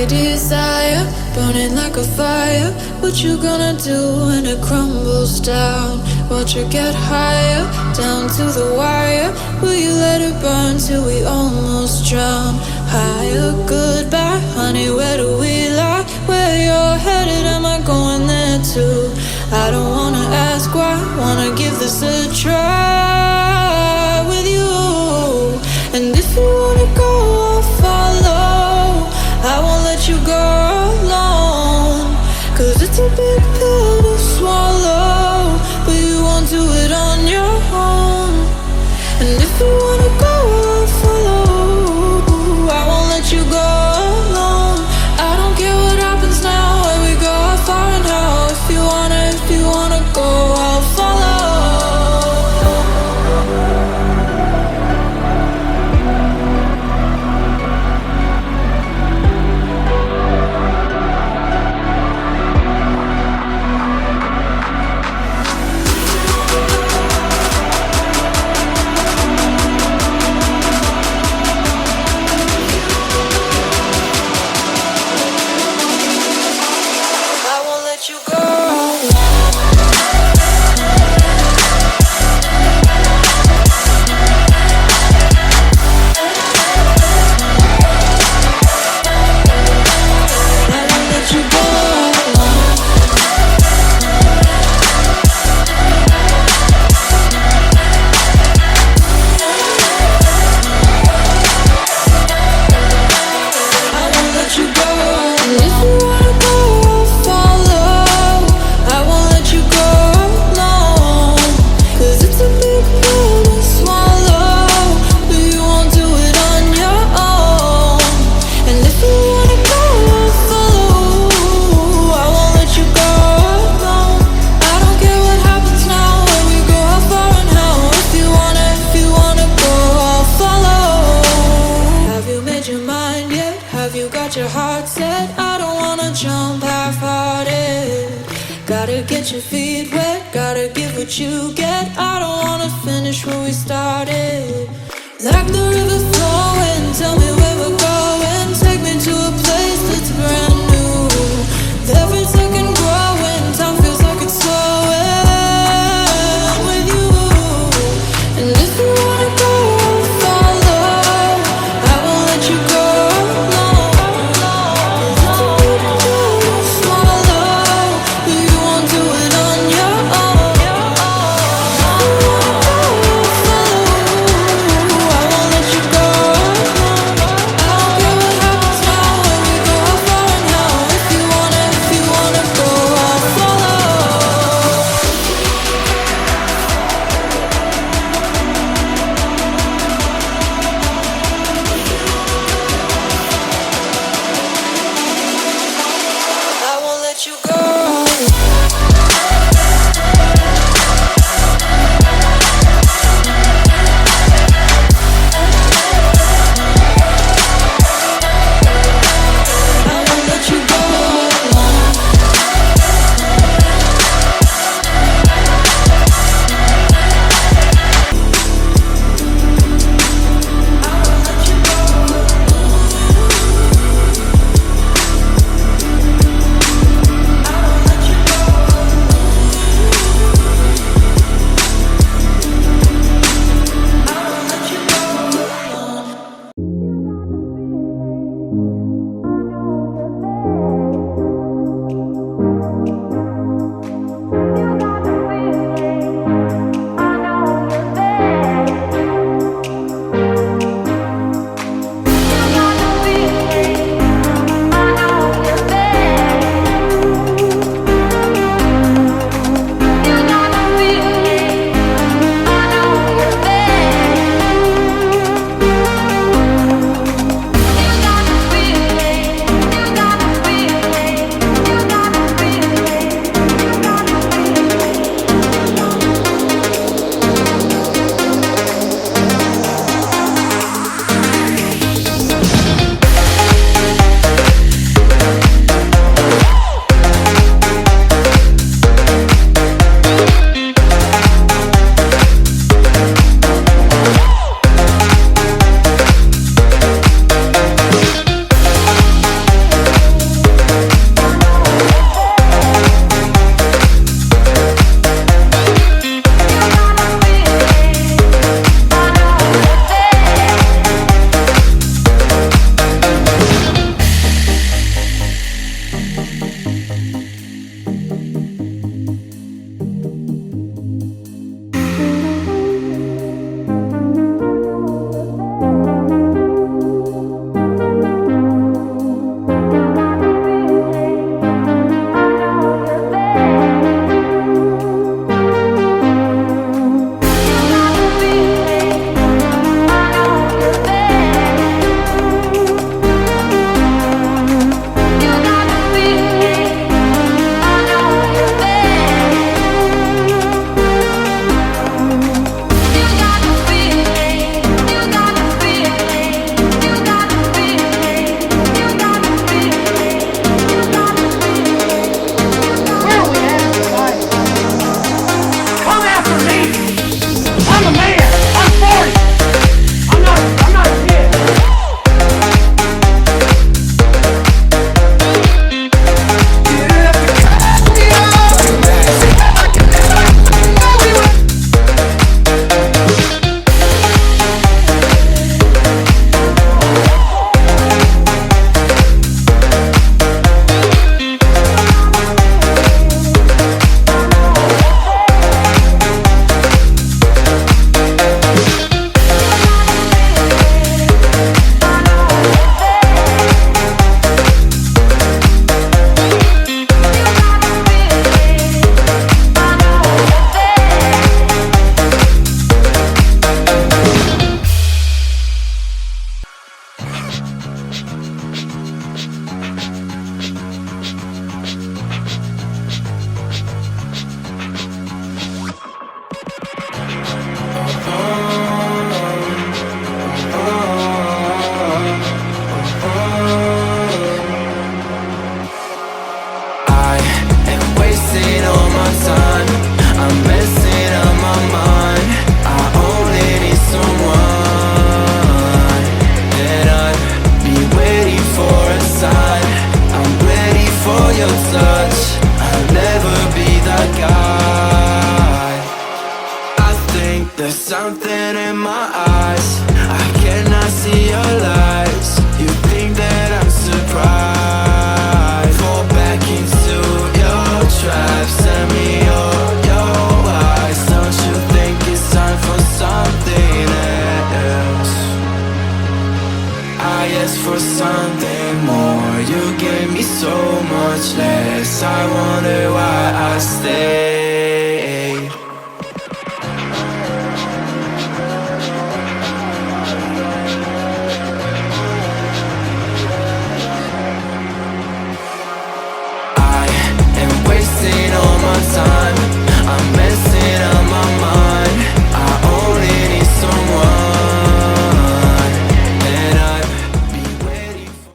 desire, burning like a fire. What you gonna do when it crumbles down? Watch it get higher, down to the wire. Will you let it burn till we almost drown? Higher, goodbye, honey, where do we lie? Where you're headed, am I going there too? I don't wanna ask why, wanna give this a try with you. And if you wanna go, I'll follow. I won't let you go alone, 'cause it's a big pill to swallow, but you won't do it on your own. And if you wanna go, I'll follow. I won't let you go alone. I don't care what happens now, where we go, how far and how. If you wanna go, I'll follow. Your heart set, I don't wanna jump half-hearted. Gotta get your feet wet, gotta give what you get. I don't wanna finish where we started. Like the river flowing, tell me where we're going. Take me to a place that's brand new. Every second growing, time feels like it's slowing with you. And if you wanna go, I'll follow. I won't let you go alone. think there's something in my eyes? I cannot see your lies. You think that I'm surprised? Fall back into your trap. Send me your eyes. Don't you think it's time for something else? I asked for something more. You gave me so much less. I wonder why I stay.